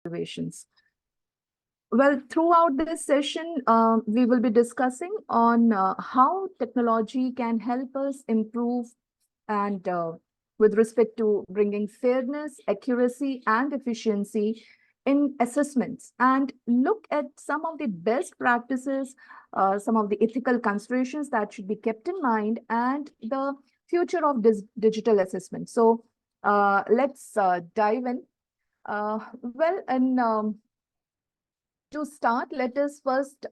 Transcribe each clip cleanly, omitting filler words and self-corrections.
evaluations. Well, throughout this session, we will be discussing on how technology can help us improve and with respect to bringing fairness, accuracy, and efficiency in assessments, and look at some of the best practices, some of the ethical considerations that should be kept in mind, and the future of this digital assessment. So let's dive in. Well, and to start, let us first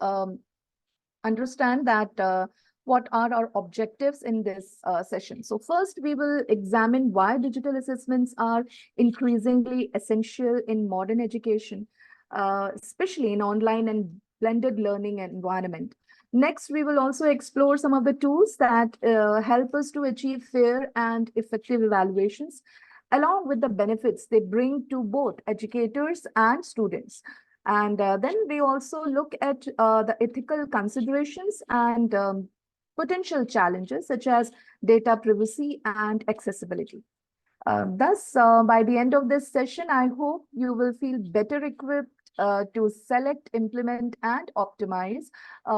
understand that what are our objectives in this session. So first, we will examine why digital assessments are increasingly essential in modern education, especially in online and blended learning environment. Next, we will also explore some of the tools that help us to achieve fair and effective evaluations, along with the benefits they bring to both educators and students. And then we also look at the ethical considerations and potential challenges such as data privacy and accessibility. Thus, by the end of this session, I hope you will feel better equipped to select, implement, and optimize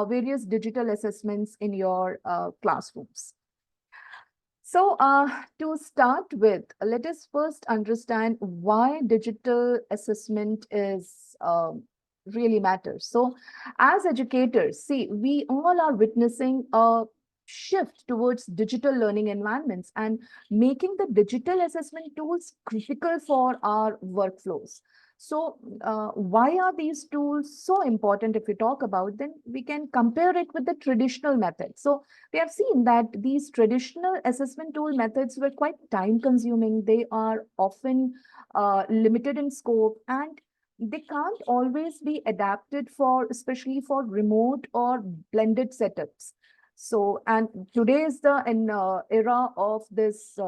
various digital assessments in your classrooms. So to start with, let us first understand why digital assessment is really matters. So as educators, see, we all are witnessing a shift towards digital learning environments and making the digital assessment tools critical for our workflows. So why are these tools so important? If we talk about, then we can compare it with the traditional methods. So we have seen that these traditional assessment tool methods were quite time consuming. They are often limited in scope, and they can't always be adapted for, especially for remote or blended setups. So, and today is the era of this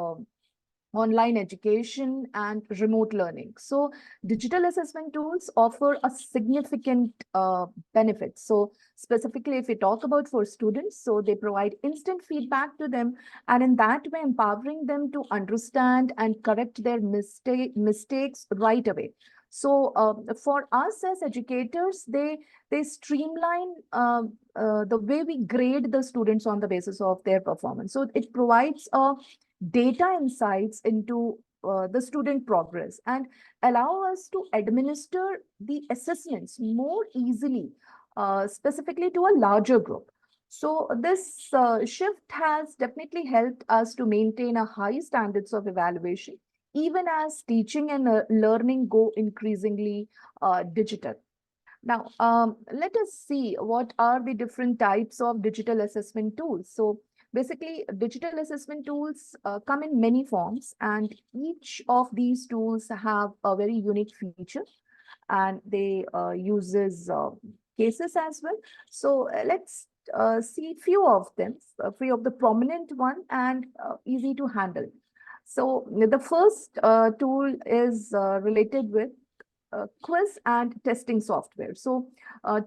online education and remote learning. So digital assessment tools offer a significant benefit. So specifically, if we talk about for students, so they provide instant feedback to them, and in that way, empowering them to understand and correct their mistakes right away. So for us as educators, they streamline the way we grade the students on the basis of their performance. So it provides a data insights into the student progress and allow us to administer the assessments more easily, specifically to a larger group. So this shift has definitely helped us to maintain a high standards of evaluation, even as teaching and learning go increasingly digital. Now, let us see what are the different types of digital assessment tools. So basically, digital assessment tools come in many forms, and each of these tools have a very unique feature, and they uses cases as well. So let's see few of them, few of the prominent one and easy to handle. So the first tool is related with quiz and testing software. So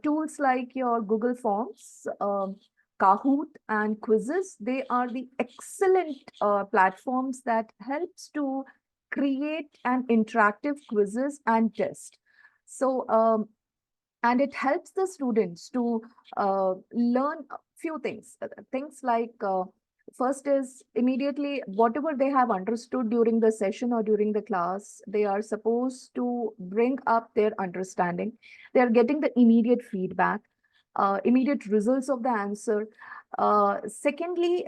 tools like your Google Forms, Kahoot, and Quizzes, they are the excellent platforms that helps to create an interactive quizzes and test. So and it helps the students to learn a few things. Things like first is immediately whatever they have understood during the session or during the class, they are supposed to bring up their understanding. They are getting the immediate feedback, immediate results of the answer. Secondly,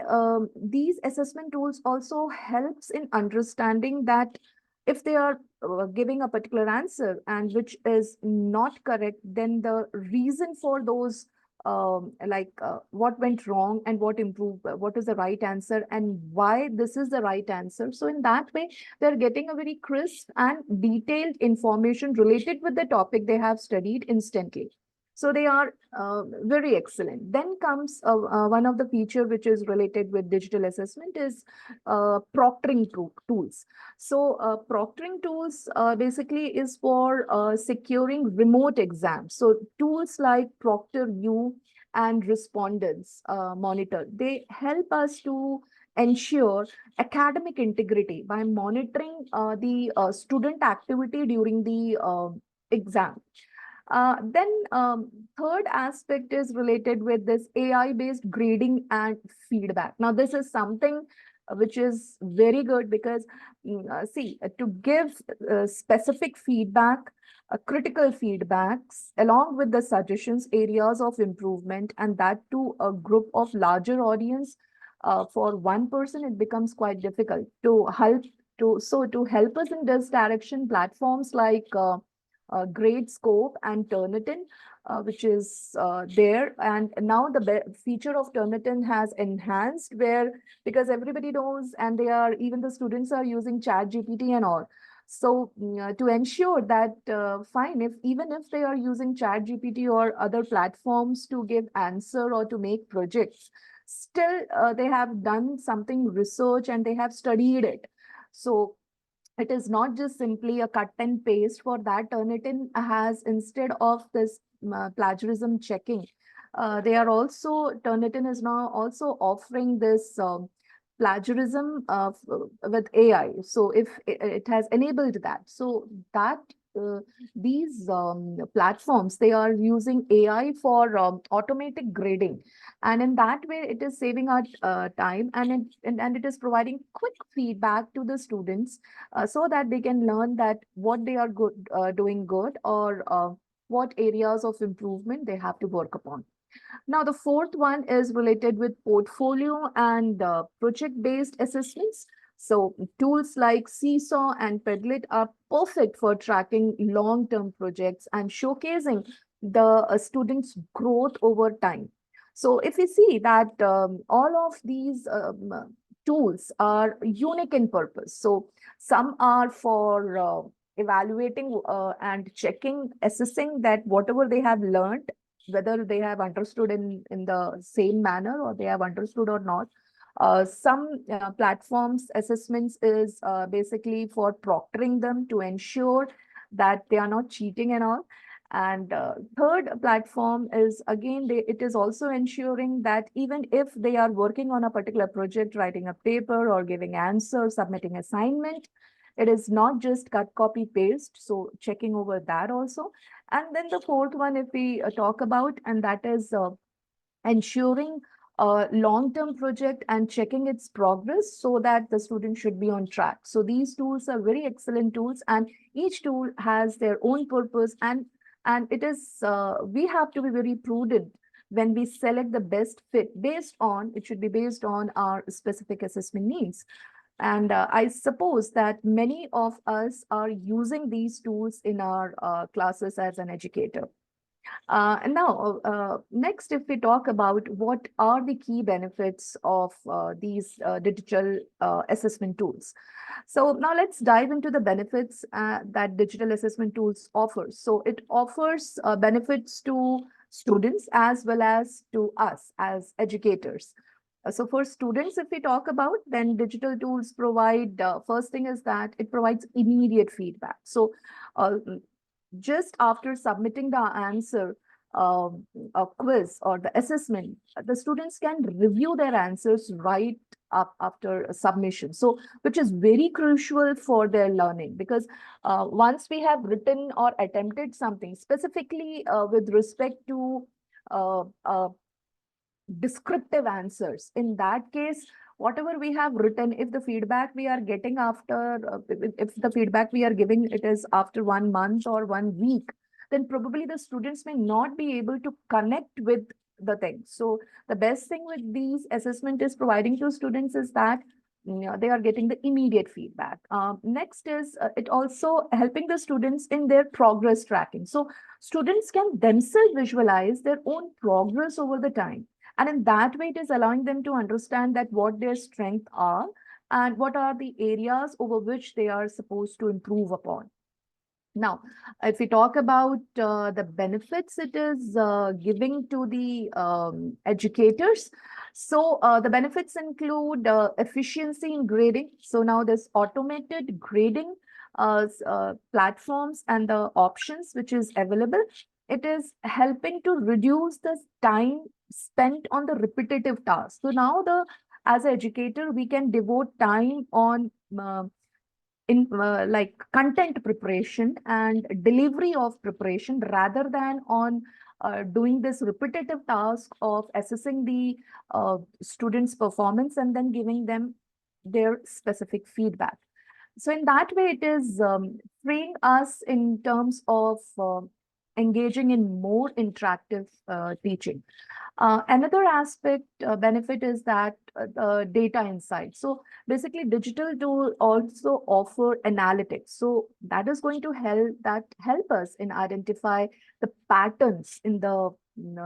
these assessment tools also helps in understanding that if they are giving a particular answer and which is not correct, then the reason for those what went wrong and what improved, what is the right answer and why this is the right answer. So in that way, they're getting a very crisp and detailed information related with the topic they have studied instantly. So they are very excellent. Then comes one of the feature which is related with digital assessment is proctoring tools. So proctoring tools basically is for securing remote exams. So tools like ProctorU and Respondents Monitor, they help us to ensure academic integrity by monitoring the student activity during the exam. Then third aspect is related with this AI-based grading and feedback. Now, this is something which is very good because, see, to give specific feedback, critical feedbacks, along with the suggestions, areas of improvement, and that to a group of larger audience, for one person, it becomes quite difficult to help. To help us in this direction, platforms like Great Scope and Turnitin, which is there. And now the feature of Turnitin has enhanced where, because everybody knows, and they are, even the students are using Chat GPT and all. So to ensure that, fine, if even if they are using Chat GPT or other platforms to give answer or to make projects, still they have done something research and they have studied it. So it is not just simply a cut and paste. For that, Turnitin has, instead of this plagiarism checking, they are also, Turnitin is now also offering this plagiarism with AI. So if it has enabled that, so that uh, these platforms, they are using AI for automatic grading, and in that way it is saving our time, and it is providing quick feedback to the students, so that they can learn that what they are doing good, or what areas of improvement they have to work upon. Now, the fourth one is related with portfolio and project-based assessments. So tools like Seesaw and Padlet are perfect for tracking long-term projects and showcasing the students' growth over time. So if we see that all of these tools are unique in purpose. So some are for evaluating and checking, assessing that whatever they have learned, whether they have understood in the same manner or they have understood or not. Some platforms assessments is basically for proctoring them to ensure that they are not cheating and all. And third platform is, again, it is also ensuring that even if they are working on a particular project, writing a paper or giving answers, submitting assignment, it is not just cut, copy, paste. So checking over that also. And then the fourth one, if we talk about, and that is ensuring a long-term project and checking its progress so that the student should be on track. So these tools are very excellent tools, and each tool has their own purpose, and it is we have to be very prudent when we select the best fit. Based on, it should be based on our specific assessment needs. And I suppose that many of us are using these tools in our classes as an educator. And now, next, if we talk about what are the key benefits of these digital assessment tools. So now let's dive into the benefits that digital assessment tools offers. So it offers benefits to students as well as to us as educators. So for students, if we talk about, then digital tools provide, first thing is that it provides immediate feedback. So just after submitting the answer, a quiz or the assessment, the students can review their answers right up after submission. So, which is very crucial for their learning, because once we have written or attempted something specifically with respect to uh, uh, descriptive answers, in that case, whatever we have written, if the feedback we are getting after, if the feedback we are giving it is after 1 month or 1 week, then probably the students may not be able to connect with the thing. So the best thing with these assessment is providing to students is that they are getting the immediate feedback. Next is it also helping the students in their progress tracking. So students can themselves visualize their own progress over the time, and in that way, it is allowing them to understand that what their strengths are and what are the areas over which they are supposed to improve upon. Now, if we talk about the benefits it is giving to the educators, so the benefits include efficiency in grading. So now there's automated grading platforms and the options which is available. It is helping to reduce the time spent on the repetitive tasks. So now, the as an educator, we can devote time on in like content preparation and delivery of preparation, rather than on doing this repetitive task of assessing the students' performance and then giving them their specific feedback. So in that way, it is freeing us in terms of engaging in more interactive teaching. Another aspect benefit is that data insight. So basically, digital tool also offer analytics. So that is going to help us in identify the patterns in the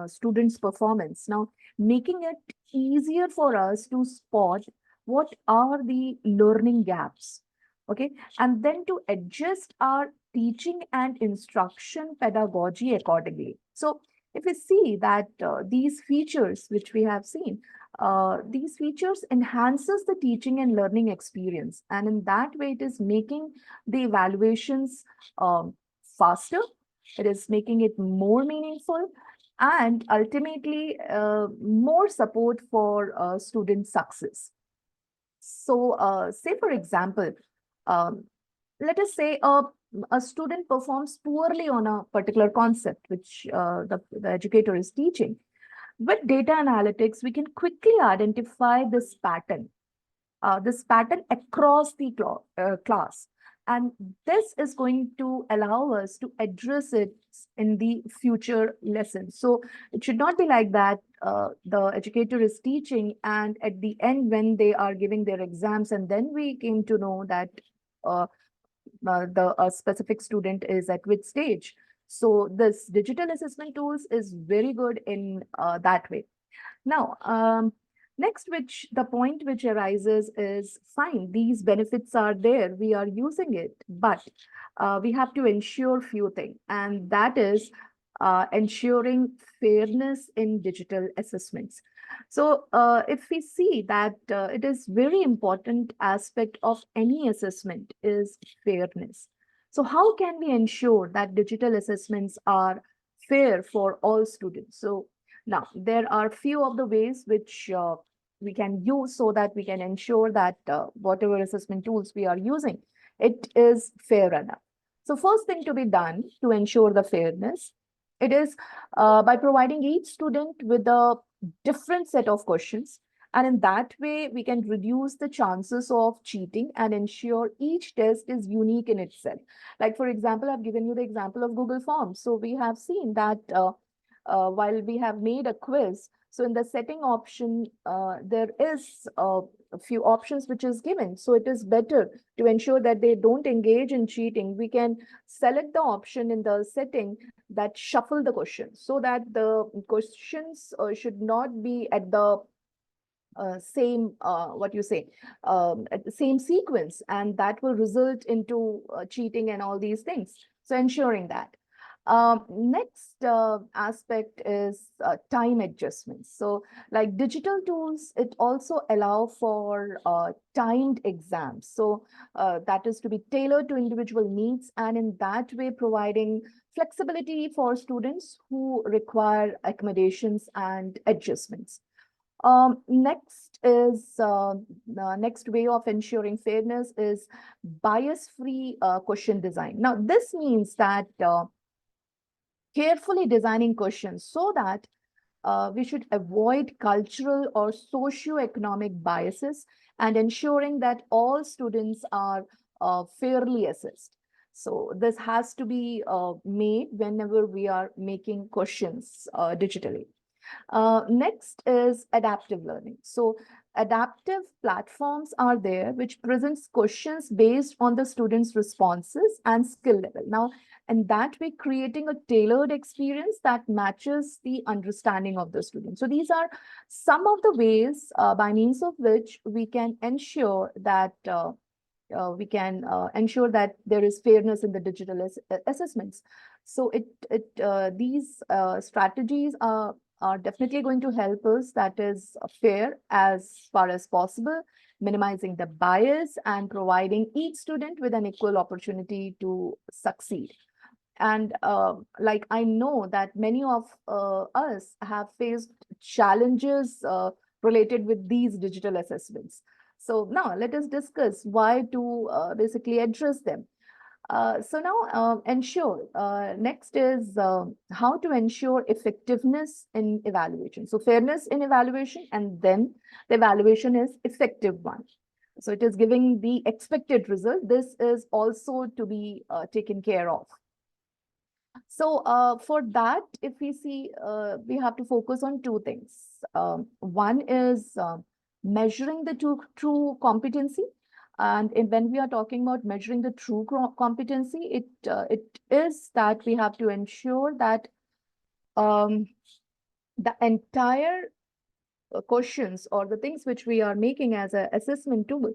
students' performance. Now, making it easier for us to spot what are the learning gaps. Okay, and then to adjust our teaching and instruction pedagogy accordingly. So if we see that these features which we have seen, these features enhances the teaching and learning experience, and in that way it is making the evaluations faster, it is making it more meaningful, and ultimately more support for student success. So say for example, um, let us say a student performs poorly on a particular concept which the educator is teaching. With data analytics, we can quickly identify this pattern across the class. And this is going to allow us to address it in the future lessons. So it should not be like that the educator is teaching, and at the end, when they are giving their exams, and then we came to know that uh, the specific student is at which stage. So this digital assessment tools is very good in that way. Now, next, which the point which arises is fine, these benefits are there, we are using it, but we have to ensure few things, and that is ensuring fairness in digital assessments. So if we see that it is very important aspect of any assessment is fairness. So how can we ensure that digital assessments are fair for all students? So now, there are few of the ways which we can use so that we can ensure that whatever assessment tools we are using, it is fair enough. So first thing to be done to ensure the fairness, it is by providing each student with a different set of questions. And in that way, we can reduce the chances of cheating and ensure each test is unique in itself. Like, for example, I've given you the example of Google Forms. So we have seen that while we have made a quiz, so in the setting option, there is a few options which is given. So it is better to ensure that they don't engage in cheating. We can select the option in the setting that shuffle the questions, so that the questions should not be at the same what you say at the same sequence, and that will result into cheating and all these things. So ensuring that. Next aspect is time adjustments. So like digital tools, it also allow for timed exams. So that is to be tailored to individual needs, and in that way providing flexibility for students who require accommodations and adjustments. Next is next way of ensuring fairness is bias-free question design. Now, this means that carefully designing questions so that we should avoid cultural or socio-economic biases, and ensuring that all students are fairly assessed. So this has to be made whenever we are making questions digitally. Next is adaptive learning. So adaptive platforms are there which presents questions based on the students' responses and skill level. Now, and that way creating a tailored experience that matches the understanding of the student. So these are some of the ways by means of which we can ensure that there is fairness in the digital assessments. So these strategies are definitely going to help us, that is fair as far as possible, minimizing the bias and providing each student with an equal opportunity to succeed. And like I know that many of us have faced challenges related with these digital assessments. So now let us discuss why to basically address them. So now ensure, next is how to ensure effectiveness in evaluation. So fairness in evaluation, and then the evaluation is effective one. So it is giving the expected result. This is also to be taken care of. So for that, if we see, we have to focus on two things. One is measuring the true competency. And when we are talking about measuring the true competency, it is that we have to ensure that um, the entire questions or the things which we are making as an assessment tool,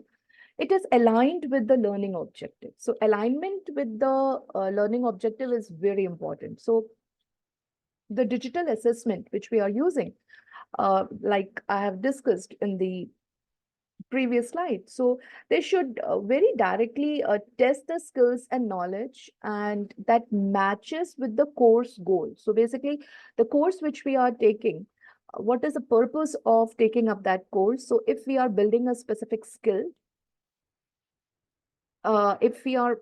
it is aligned with the learning objective. So alignment with the learning objective is very important. So the digital assessment which we are using, like I have discussed in the previous slide. So they should very directly test the skills and knowledge, and that matches with the course goal. So basically, the course which we are taking, what is the purpose of taking up that course? So if we are building a specific skill, if we are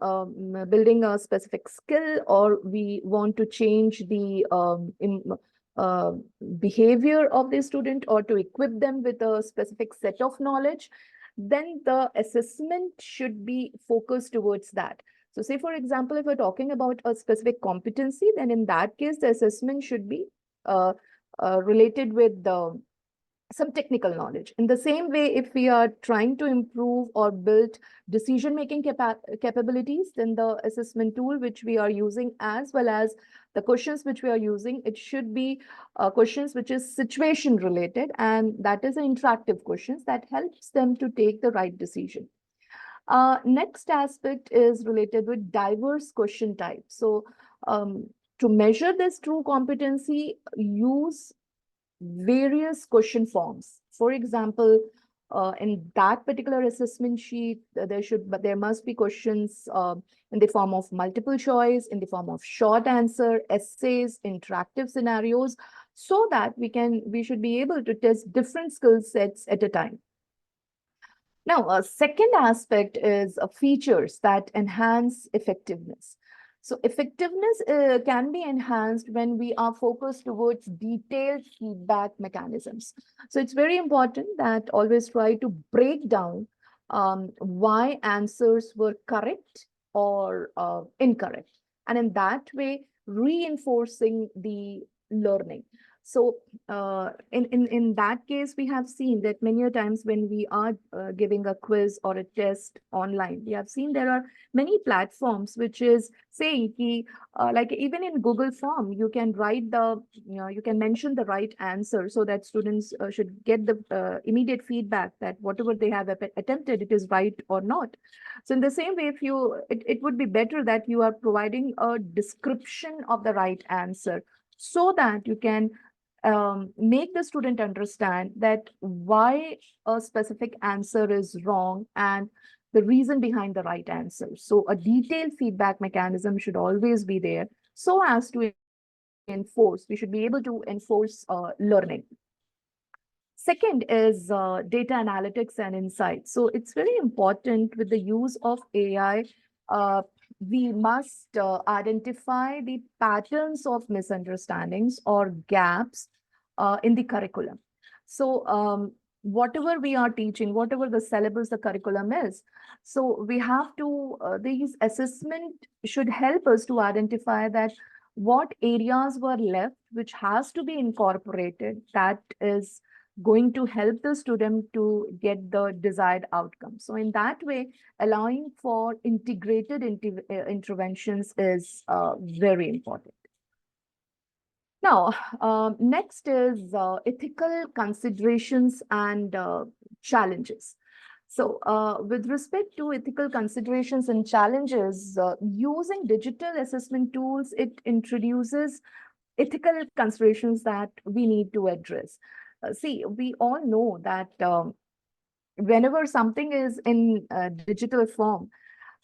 building a specific skill, or we want to change the uh, behavior of the student, or to equip them with a specific set of knowledge, then the assessment should be focused towards that. So say, for example, if we're talking about a specific competency, then in that case, the assessment should be uh, related with the some technical knowledge. In the same way, if we are trying to improve or build decision-making capabilities, then the assessment tool which we are using, as well as the questions which we are using, it should be questions which is situation related, and that is an interactive questions that helps them to take the right decision. Next aspect is related with diverse question types. So to measure this true competency, use various question forms. For example, in that particular assessment sheet, there must be questions in the form of multiple choice, in the form of short answer, essays, interactive scenarios, so that we should be able to test different skill sets at a time. Now, a second aspect is features that enhance effectiveness. So effectiveness can be enhanced when we are focused towards detailed feedback mechanisms. So it's very important that always try to break down why answers were correct or incorrect. And in that way, reinforcing the learning. So in that case, we have seen that many a times when we are giving a quiz or a test online, we have seen there are many platforms which is saying ki, like even in Google form, you can write you can mention the right answer, so that students should get the immediate feedback that whatever they have attempted, it is right or not. So in the same way, if it would be better that you are providing a description of the right answer, so that you can make the student understand that why a specific answer is wrong and the reason behind the right answer. So a detailed feedback mechanism should always be there, so as to enforce, we should be able to enforce learning. Second is data analytics and insights. So it's very important with the use of AI. We must identify the patterns of misunderstandings or gaps in the curriculum. So whatever we are teaching, whatever the syllabus, the curriculum is, so we have to, these assessment should help us to identify that what areas were left, which has to be incorporated, that is going to help the student to get the desired outcome. So in that way, allowing for integrated interventions is very important. Now, next is ethical considerations and challenges. So with respect to ethical considerations and challenges, using digital assessment tools, it introduces ethical considerations that we need to address. See, we all know that whenever something is in digital form,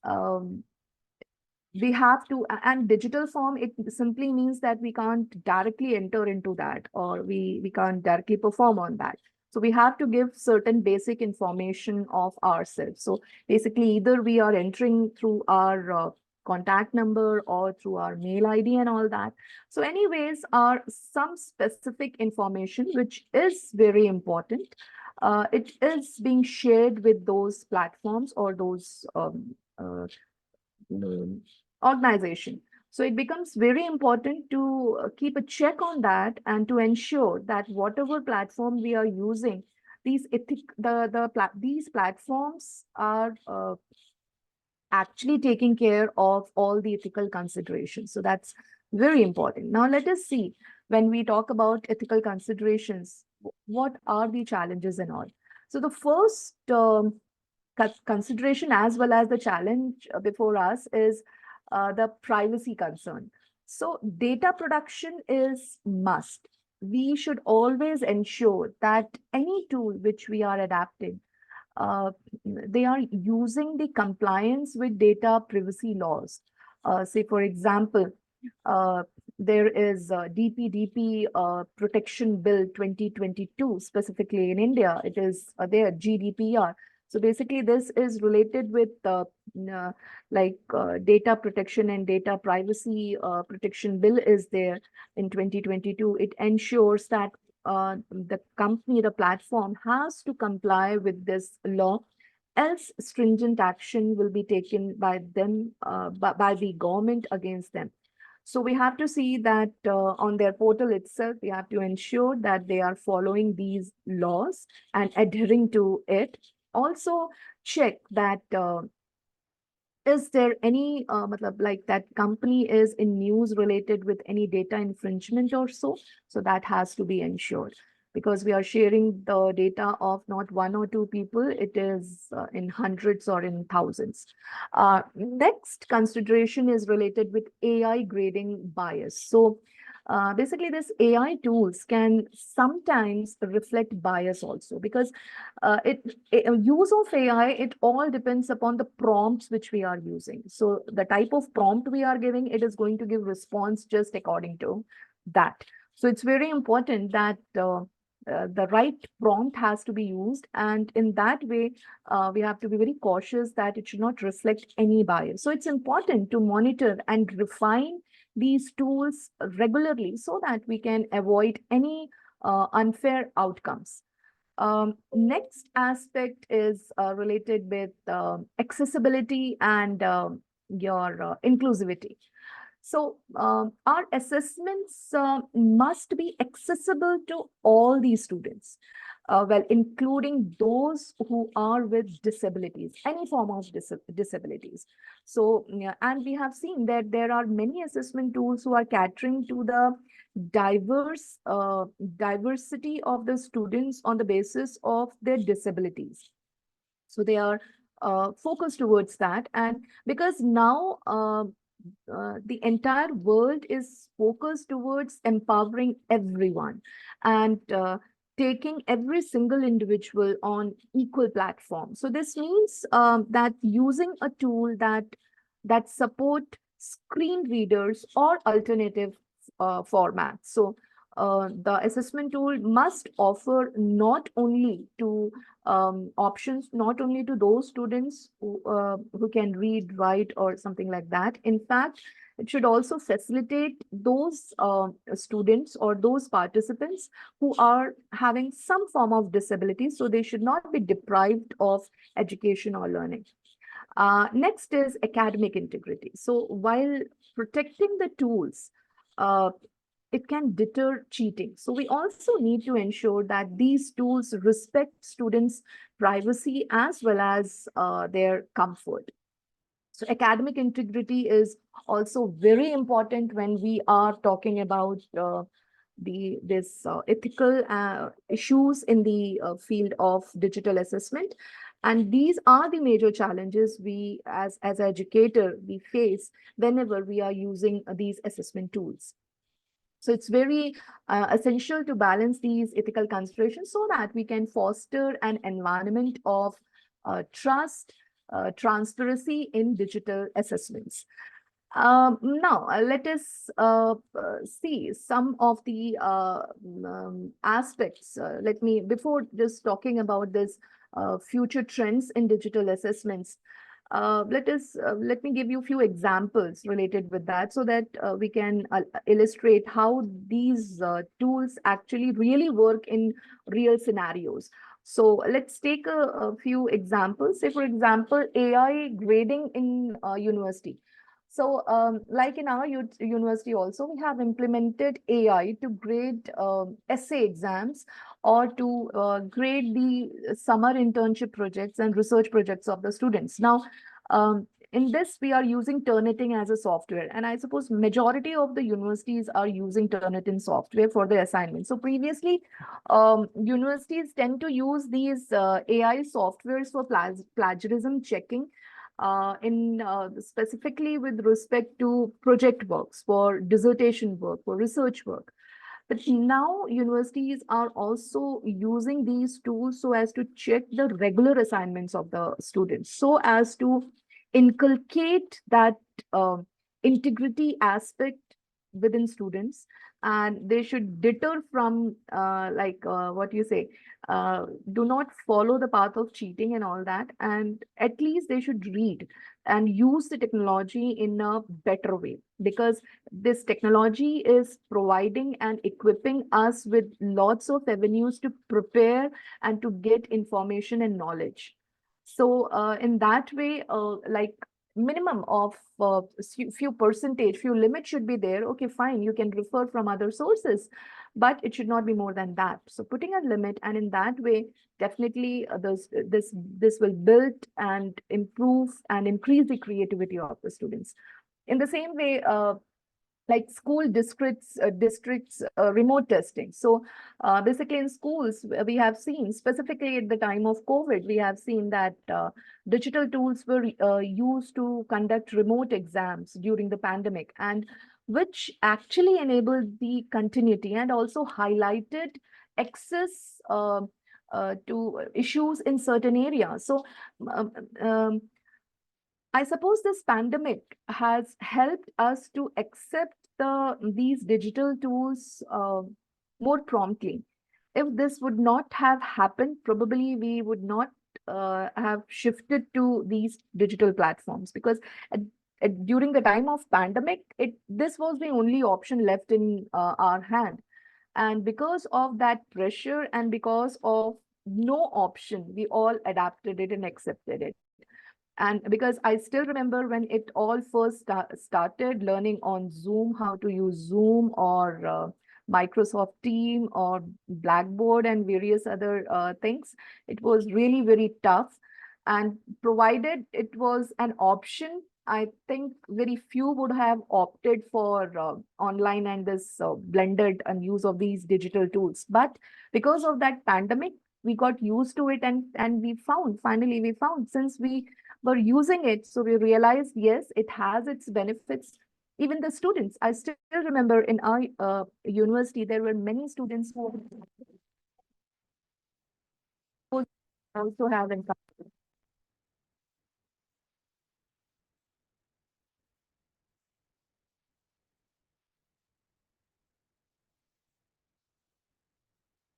um, we have to, and digital form, it simply means that we can't directly enter into that, or we can't directly perform on that. So we have to give certain basic information of ourselves. So basically, either we are entering through our contact number or through our mail ID and all that. So anyways, are some specific information which is very important. It is being shared with those platforms or those um, organization. So it becomes very important to keep a check on that and to ensure that whatever platform we are using, these platforms are actually taking care of all the ethical considerations. So that's very important. Now let us see, when we talk about ethical considerations, what are the challenges and all. So the first consideration as well as the challenge before us is the privacy concern. So data production is must. We should always ensure that any tool which we are adapting, they are using the compliance with data privacy laws. Say, for example, uh, there is DPDP Protection Bill 2022, specifically in India. It is there, GDPR. So basically, this is related with data protection and data privacy protection bill is there in 2022. It ensures that the company, the platform has to comply with this law, else stringent action will be taken by them, by the government against them. So we have to see that on their portal itself, we have to ensure that they are following these laws and adhering to it. Also, check that is there any like that company is in news related with any data infringement or so. So that has to be ensured, because we are sharing the data of not one or two people, it is in hundreds or in thousands. Next consideration is related with AI grading bias. So basically, this AI tools can sometimes reflect bias also, because use of AI, it all depends upon the prompts which we are using. So the type of prompt we are giving, it is going to give response just according to that. So it's very important that the right prompt has to be used, and in that way, we have to be very cautious that it should not reflect any bias. So it's important to monitor and refine these tools regularly so that we can avoid any unfair outcomes. Next aspect is related with accessibility and your inclusivity. So our assessments must be accessible to all these students, well, including those who are with disabilities, any form of disabilities. So, yeah, and we have seen that there are many assessment tools who are catering to the diversity of the students on the basis of their disabilities. So they are focused towards that. And because now the entire world is focused towards empowering everyone and taking every single individual on equal platform. So this means that using a tool that support screen readers or alternative formats. So the assessment tool must offer not only to options, not only to those students who can read, write, or something like that. In fact, it should also facilitate those students or those participants who are having some form of disability, so they should not be deprived of education or learning. Next is academic integrity. So while protecting the tools, uh, it can deter cheating. So we also need to ensure that these tools respect students' privacy as well as their comfort. So academic integrity is also very important when we are talking about this ethical issues in the field of digital assessment. And these are the major challenges we as educator we face whenever we are using these assessment tools. So it's very essential to balance these ethical considerations so that we can foster an environment of trust, transparency in digital assessments. Now, let us see some of the aspects. Let me, before just talking about this future trends in digital assessments, let me give you a few examples related with that so that we can illustrate how these tools actually really work in real scenarios. So let's take a few examples. Say, for example, AI grading in university. So, like in our university also, we have implemented AI to grade essay exams or to grade the summer internship projects and research projects of the students. Now, in this, we are using Turnitin as a software, and I suppose majority of the universities are using Turnitin software for their assignments. So previously, universities tend to use these AI softwares for plagiarism checking in specifically with respect to project works, for dissertation work, for research work. But now universities are also using these tools so as to check the regular assignments of the students, so as to inculcate that uh, integrity aspect within students, and they should deter from what you say, do not follow the path of cheating and all that, and at least they should read and use the technology in a better way, because this technology is providing and equipping us with lots of avenues to prepare and to get information and knowledge. So in that way, like minimum of few percentage, few limit should be there. Okay, fine, you can refer from other sources, but it should not be more than that. So putting a limit, and in that way, definitely this will build and improve and increase the creativity of the students. In the same way, like school districts remote testing. So basically in schools, we have seen, specifically at the time of COVID, we have seen that digital tools were used to conduct remote exams during the pandemic, and which actually enabled the continuity and also highlighted access to issues in certain areas. So um, um, I suppose this pandemic has helped us to accept these digital tools more promptly. If this would not have happened, probably we would not have shifted to these digital platforms, because during the time of pandemic, this was the only option left in our hand. And because of that pressure and because of no option, we all adapted it and accepted it. And because I still remember when it all first started learning on Zoom, how to use Zoom or Microsoft Team or Blackboard and various other things, it was really very tough. And provided it was an option, I think very few would have opted for online and this blended and use of these digital tools. But because of that pandemic, we got used to it, and we found, finally we found, since we were using it, so we realized, yes, it has its benefits. Even the students, I still remember in our university, there were many students who also have income.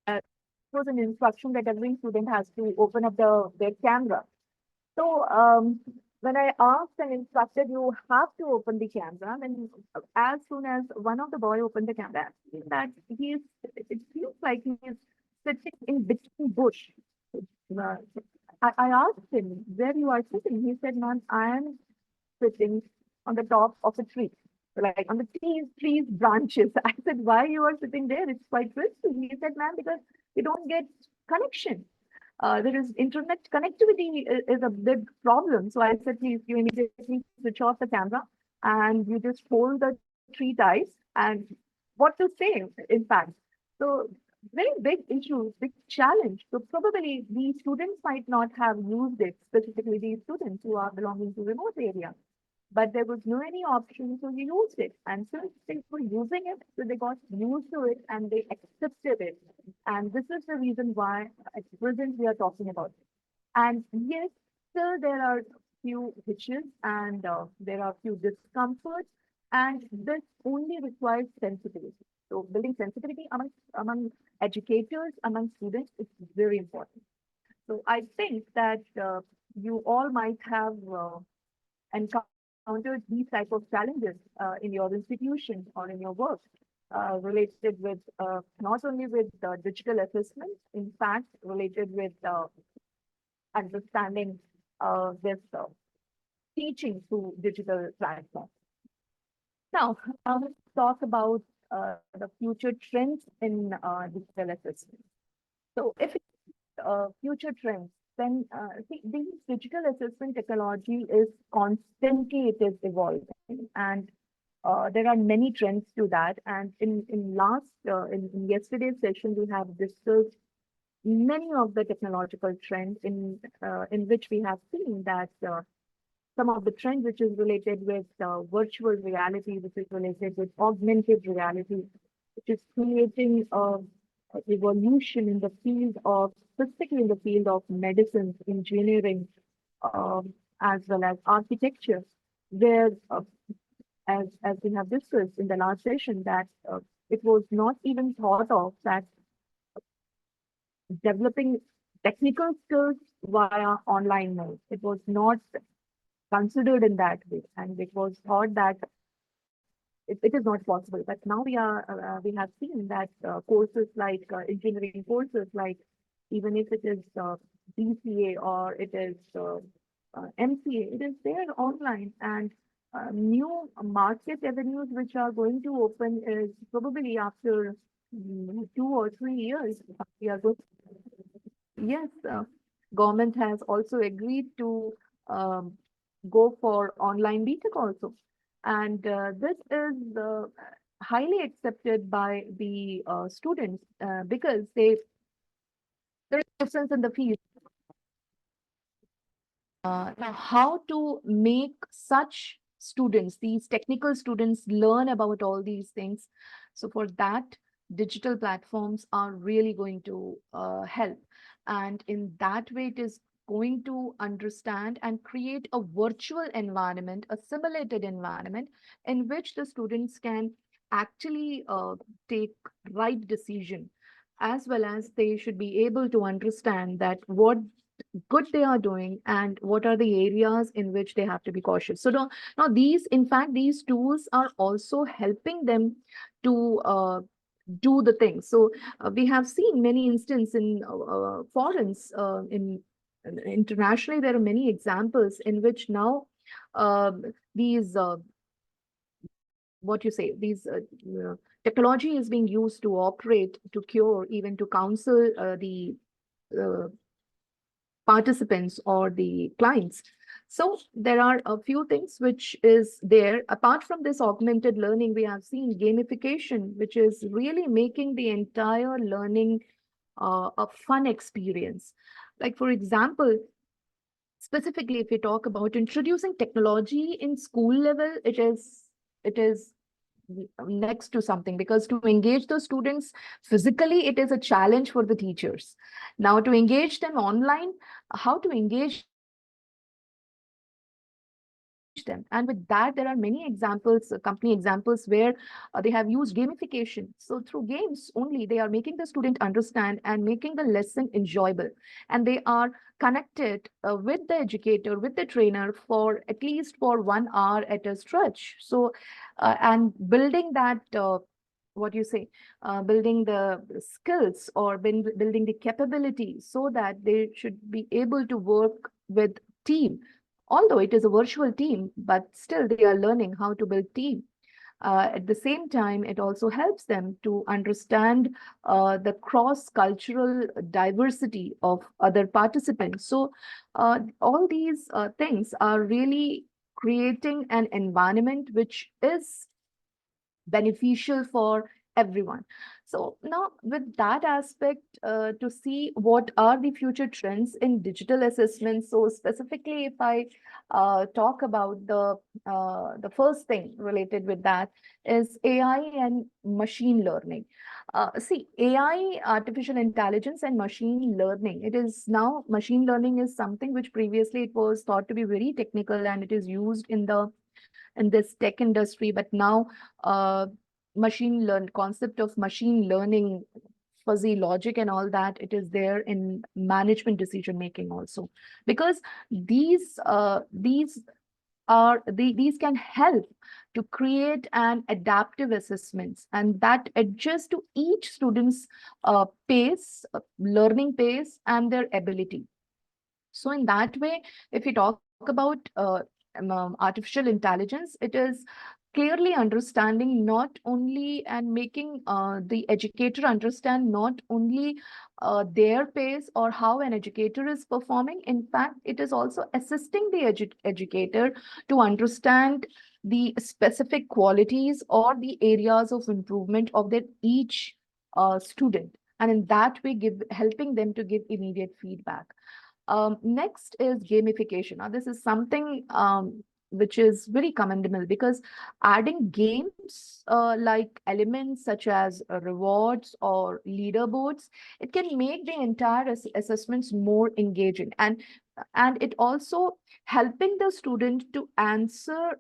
It was an instruction that every student has to open up their camera. So when I asked and instructed, you have to open the camera, and as soon as one of the boy opened the camera, I've seen that it feels like he's sitting in between bush. Uh, I asked him where you are sitting. He said, "Ma'am, I am sitting on the top of a tree, like on the trees branches." I said, "Why you are sitting there? It's quite risky." He said, "Ma'am, because we don't get connection. There is internet connectivity is a big problem." So I said, "Please, you immediately switch off the camera and you just hold the tree tight." And what to say, in fact. So very big issue, big challenge. So probably these students might not have used it, specifically these students who are belonging to remote area. But there was no any option, so we used it. And since they were using it, so they got used to it and they accepted it. And this is the reason why at present we are talking about it. And yes, still there are few hitches and there are few discomforts, and this only requires sensitivity. So building sensitivity among educators, among students, is very important. So I think that you all might have encountered these type of challenges in your institution or in your work related with not only with digital assessment, in fact, related with understanding this teaching through digital platforms. Now, let's talk about the future trends in digital assessment. So, if it's future trends, then see, these digital assessment technology is constantly it is evolving, and there are many trends to that. And in yesterday's session, we have discussed many of the technological trends in which we have seen that some of the trends which is related with virtual reality, which is related with augmented reality, which is creating evolution in the field of, specifically in the field of medicine, engineering, as well as architecture, where, as we have discussed in the last session, that it was not even thought of that developing technical skills via online mode. It was not considered in that way, and it was thought that it is not possible. But now we have seen that courses like engineering courses, like even if it is BCA or it is MCA, it is there online, and new market avenues which are going to open is probably after 2 or 3 years. We are going. Yes, government has also agreed to um, go for online BTech also. And this is highly accepted by the students because there is difference in the field. Now, how to make such students, these technical students, learn about all these things? So for that, digital platforms are really going to help. And in that way, it is going to understand and create a virtual environment, a simulated environment in which the students can actually take right decision, as well as they should be able to understand that what good they are doing and what are the areas in which they have to be cautious. So now these, in fact, these tools are also helping them to do the things. So we have seen many instances in foreigns, internationally, there are many examples in which now these what you say, these technology is being used to operate, to cure, even to counsel the uh, participants or the clients. So there are a few things which is there. Apart from this augmented learning, we have seen gamification, which is really making the entire learning a fun experience. Like, for example, specifically, if we talk about introducing technology in school level, it is next to something, because to engage the students physically, it is a challenge for the teachers. Now, to engage them online, how to engage them. And with that, there are many examples, company examples, where they have used gamification. So through games only, they are making the student understand and making the lesson enjoyable. And they are connected with the educator, with the trainer, for at least for 1 hour at a stretch. So, and building that, what you say, building the skills or building the capability, so that they should be able to work with team. Although it is a virtual team, but still they are learning how to build team. At the same time, it also helps them to understand the cross-cultural diversity of other participants. So all these things are really creating an environment which is beneficial for everyone. So now with that aspect, to see what are the future trends in digital assessment. So specifically, if I talk about the first thing related with that is AI and machine learning. See, AI, artificial intelligence, and machine learning. It is now, machine learning is something which previously it was thought to be very technical, and it is used in this tech industry. But now, concept of machine learning, fuzzy logic, and all that, it is there in management decision making also, because these can help to create an adaptive assessments, and that adjust to each student's pace, learning pace, and their ability. So in that way, if we talk about artificial intelligence, it is clearly understanding not only and making the educator understand not only their pace or how an educator is performing. In fact, it is also assisting the educator to understand the specific qualities or the areas of improvement of their each student. And in that way, helping them to give immediate feedback. Next is gamification. Now, this is something which is very commendable, because adding games like elements such as rewards or leaderboards, it can make the entire assessments more engaging, and it also helping the student to answer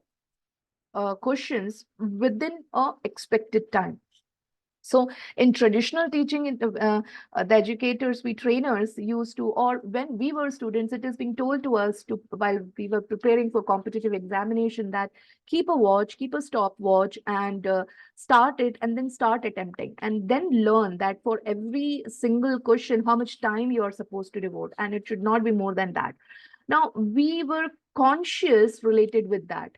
questions within a expected time. So in traditional teaching, the educators, we trainers used to, or when we were students, it is being told to us to, while we were preparing for competitive examination, that keep a watch, keep a stopwatch, and start it, and then start attempting, and then learn that for every single question, how much time you are supposed to devote, and it should not be more than that. Now, we were conscious related with that,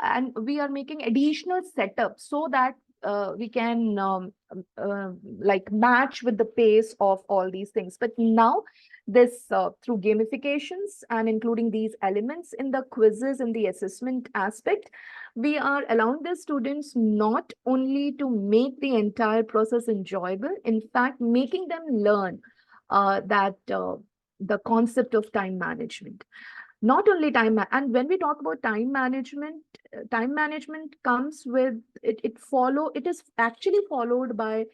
and we are making additional setups so that we can like match with the pace of all these things. But now this through gamifications and including these elements in the quizzes and the assessment aspect, we are allowing the students not only to make the entire process enjoyable, in fact making them learn that the concept of time management. Not only and when we talk about time management comes with it is actually followed by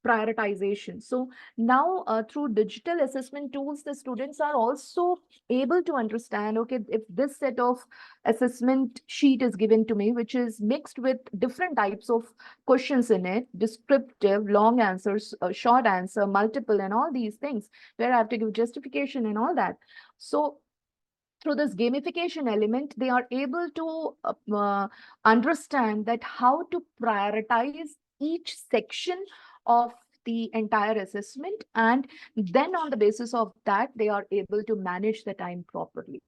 prioritization. So now through digital assessment tools, the students are also able to understand, okay, if this set of assessment sheet is given to me, which is mixed with different types of questions in it, descriptive, long answers, short answer, multiple, and all these things, where I have to give justification and all that. So through this gamification element, they are able to understand that how to prioritize each section of the entire assessment, and then on the basis of that, they are able to manage the time properly.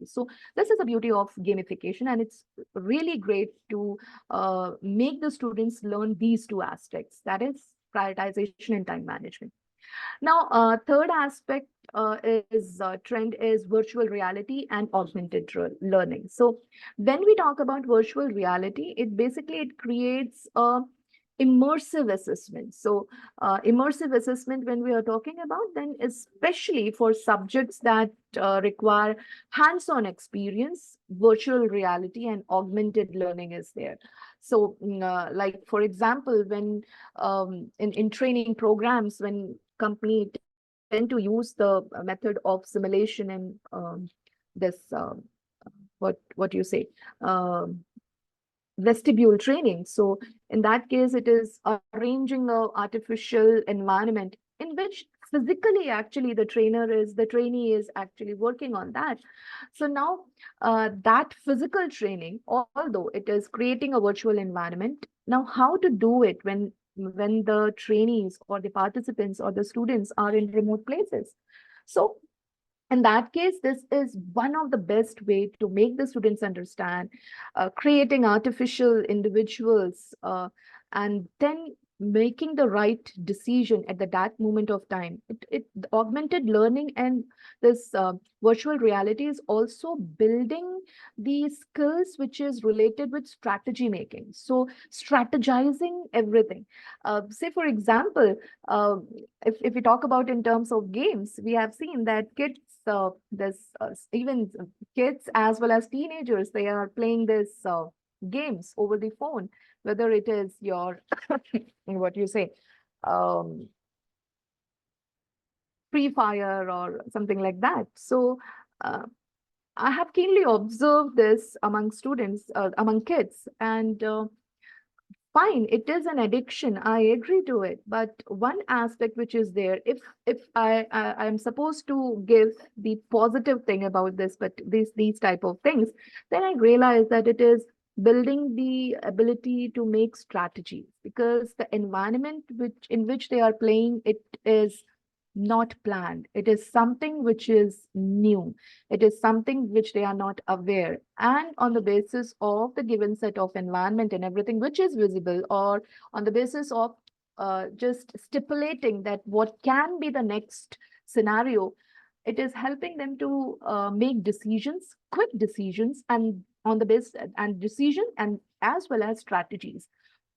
So this is the beauty of gamification, and it's really great to make the students learn these two aspects, that is prioritization and time management. Now, third aspect is trend is virtual reality and augmented learning. So when we talk about virtual reality, it basically it creates a immersive assessment. So immersive assessment, when we are talking about, then especially for subjects that require hands-on experience, virtual reality and augmented learning is there. So like for example, when in training programs, when company tend to use the method of simulation and this what you say, um, vestibule training. So in that case, it is arranging a artificial environment in which physically actually the trainee is actually working on that. So now that physical training, although it is creating a virtual environment, now how to do it when the trainees or the participants or the students are in remote places. So in that case, this is one of the best way to make the students understand, creating artificial individuals, and then making the right decision at that moment of time. The augmented learning and this virtual reality is also building the skills which is related with strategy making. So strategizing everything. Say, for example, if we talk about in terms of games, we have seen that kids, even kids as well as teenagers, they are playing this games over the phone, whether it is your what you say, um, Free Fire or something like that. So uh, I have keenly observed this among students, among kids, and fine, it is an addiction. I agree to it, but one aspect which is there, if I am supposed to give the positive thing about this, but these type of things, then I realize that it is building the ability to make strategies, because the environment which in which they are playing, it is not planned. It is something which is new. It is something which they are not aware. And on the basis of the given set of environment and everything which is visible, or on the basis of just stipulating that what can be the next scenario, it is helping them to make decisions, quick decisions, and on the base and decision and as well as strategies.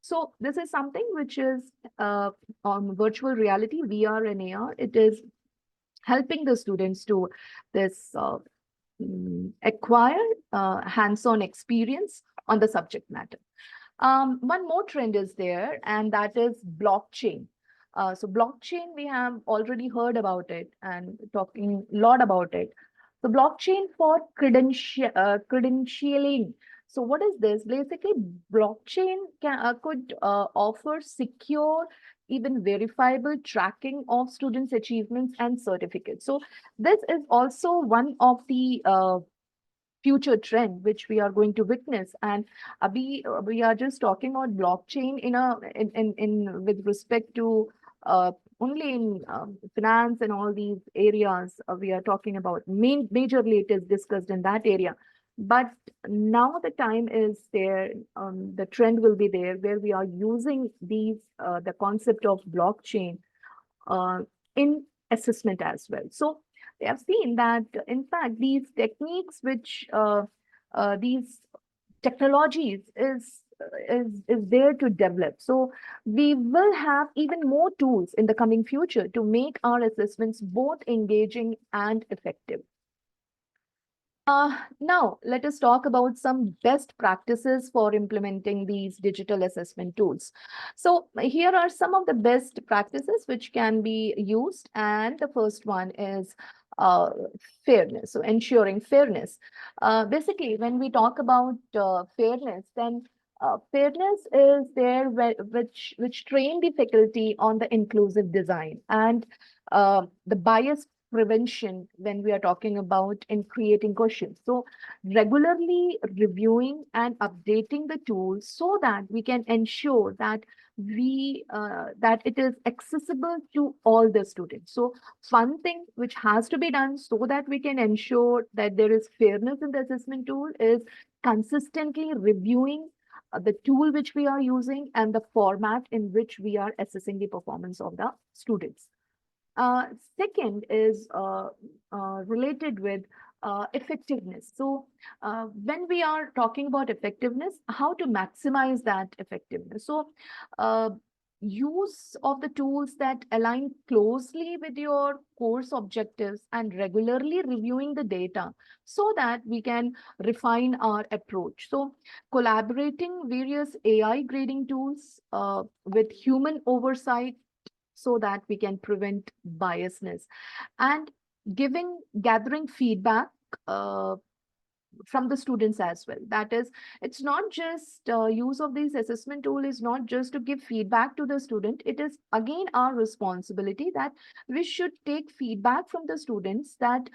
So this is something which is on virtual reality, VR and AR. It is helping the students to this acquire hands-on experience on the subject matter. One more trend is there, and that is blockchain. So blockchain, we have already heard about it and talking a lot about it. So blockchain for credentialing. So what is this? Basically, blockchain could offer secure, even verifiable tracking of students' achievements and certificates. So this is also one of the future trend which we are going to witness. And we are just talking about blockchain in with respect to only in finance and all these areas. We are talking about majorly it is discussed in that area. But now the time is there, the trend will be there where we are using these the concept of blockchain uh, in assessment as well. So they have seen that, in fact, these techniques, which these technologies is there to develop. So we will have even more tools in the coming future to make our assessments both engaging and effective. Now, let us talk about some best practices for implementing these digital assessment tools. So here are some of the best practices which can be used. And the first one is uh, fairness, so ensuring fairness. Basically, when we talk about fairness, then fairness is there which train the faculty on the inclusive design and the bias prevention when we are talking about in creating questions. So regularly reviewing and updating the tools so that we can ensure that that it is accessible to all the students. So one thing which has to be done so that we can ensure that there is fairness in the assessment tool is consistently reviewing the tool which we are using and the format in which we are assessing the performance of the students. Uh, Second is related with effectiveness. So when we are talking about effectiveness, how to maximize that effectiveness? So uh, use of the tools that align closely with your course objectives and regularly reviewing the data so that we can refine our approach. So collaborating various AI grading tools with human oversight so that we can prevent biasness, and gathering feedback uh, from the students as well. That is, it's not just use of this assessment tool is not just to give feedback to the student. It is again our responsibility that we should take feedback from the students, that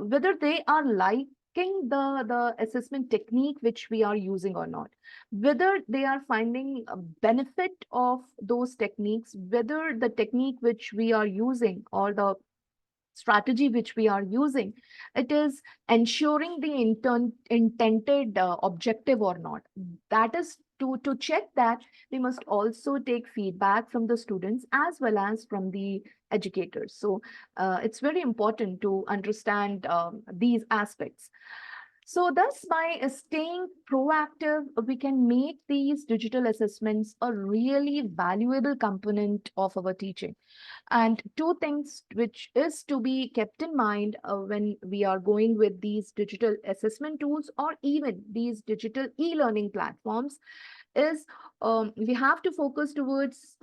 whether they are liking the assessment technique which we are using or not, whether they are finding a benefit of those techniques, whether the technique which we are using or the strategy which we are using, it is ensuring the intended objective or not. That is to check that, we must also take feedback from the students as well as from the educators. So it's very important to understand these aspects. So thus, by staying proactive, we can make these digital assessments a really valuable component of our teaching. And two things which is to be kept in mind when we are going with these digital assessment tools or even these digital e-learning platforms is, we have to focus towards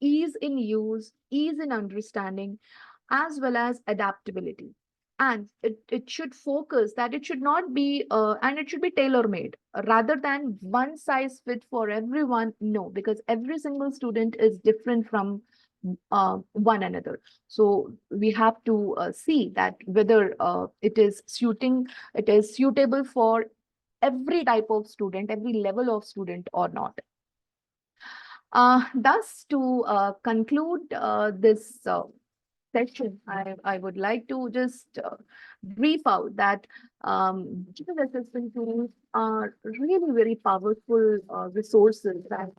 ease in use, ease in understanding, as well as adaptability. And it should focus that it should not be, and it should be tailor made rather than one size fit for everyone. No, because every single student is different from one another. So we have to see that whether it is suitable for every type of student, every level of student or not. Thus, to conclude this session, I would like to just brief out that digital assessment tools are really very powerful resources that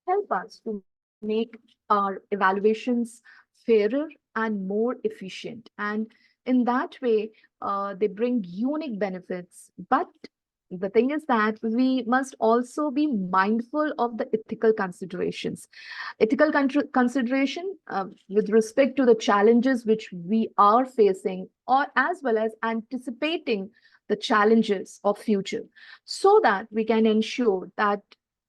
help us to make our evaluations fairer and more efficient. And in that way, they bring unique benefits. But the thing is that we must also be mindful of the ethical considerations. Ethical consideration with respect to the challenges which we are facing, or as well as anticipating the challenges of future, so that we can ensure that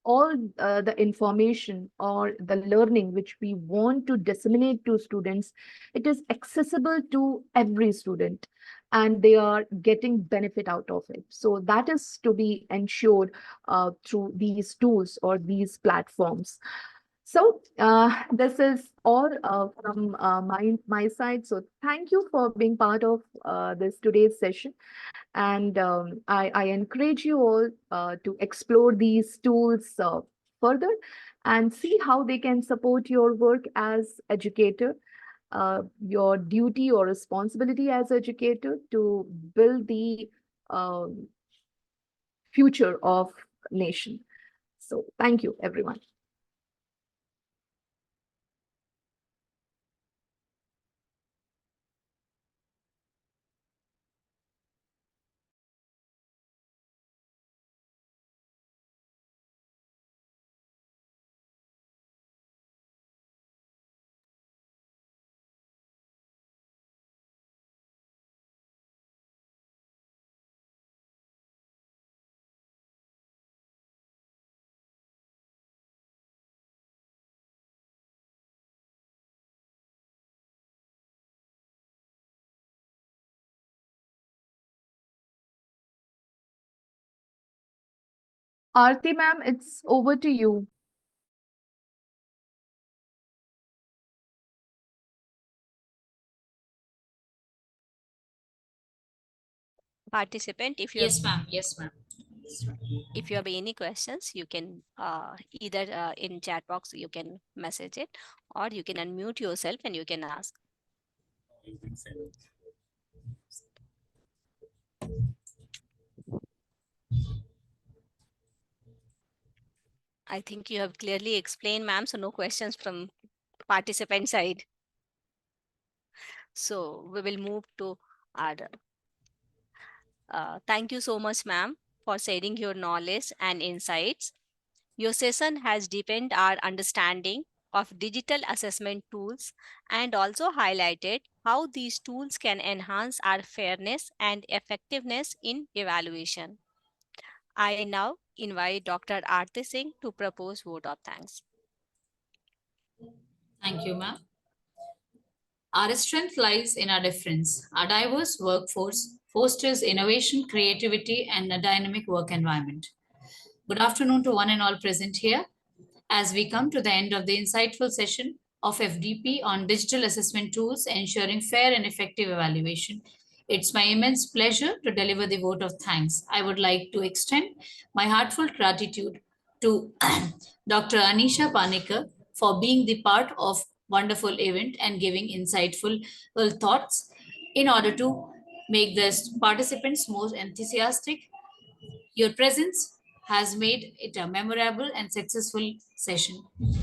all the information or the learning which we want to disseminate to students, it is accessible to every student and they are getting benefit out of it. So that is to be ensured through these tools or these platforms. So this is all from my side. So thank you for being part of this today's session. And I encourage you all to explore these tools further and see how they can support your work as educator, your duty or responsibility as educator to build the future of nation. So thank you, everyone. Aarti ma'am, it's over to you. Participant, Yes, ma'am. Yes, ma'am. if you have any questions, you can either in chat box you can message it, or you can unmute yourself and you can ask. I think you have clearly explained, ma'am, so no questions from participant side. So we will move to our thank you so much, ma'am, for sharing your knowledge and insights. Your session has deepened our understanding of digital assessment tools and also highlighted how these tools can enhance our fairness and effectiveness in evaluation. I now invite Dr. Aarti Singh to propose vote of thanks. Thank you, ma'am. Our strength lies in our difference. Our diverse workforce fosters innovation, creativity, and a dynamic work environment. Good afternoon to one and all present here. As we come to the end of the insightful session of FDP on digital assessment tools ensuring fair and effective evaluation, it's my immense pleasure to deliver the vote of thanks. I would like to extend my heartfelt gratitude to Dr. Aneesya Panicker for being the part of wonderful event and giving insightful thoughts in order to make the participants more enthusiastic. Your presence has made it a memorable and successful session.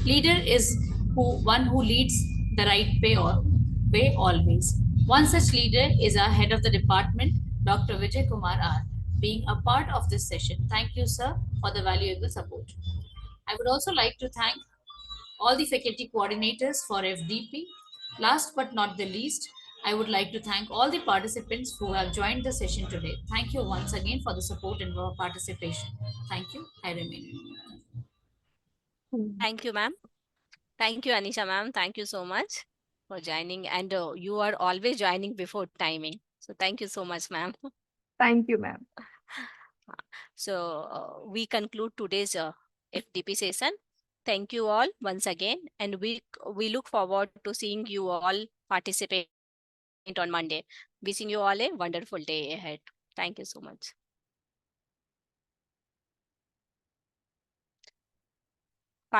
Leader is one who leads the right way always. One such leader is our head of the department, Dr. Vijay Kumar R. Being a part of this session, thank you, sir, for the valuable support. I would also like to thank all the faculty coordinators for FDP. Last but not the least, I would like to thank all the participants who have joined the session today. Thank you once again for the support and for participation. Thank you. I remain. Hmm. Thank you, ma'am. Thank you, Anisha ma'am. Thank you so much for joining. And you are always joining before timing. So thank you so much, ma'am. Thank you, ma'am. So we conclude today's FDP session. Thank you all once again, and we look forward to seeing you all participate on Monday. Wishing you all a wonderful day ahead. Thank you so much.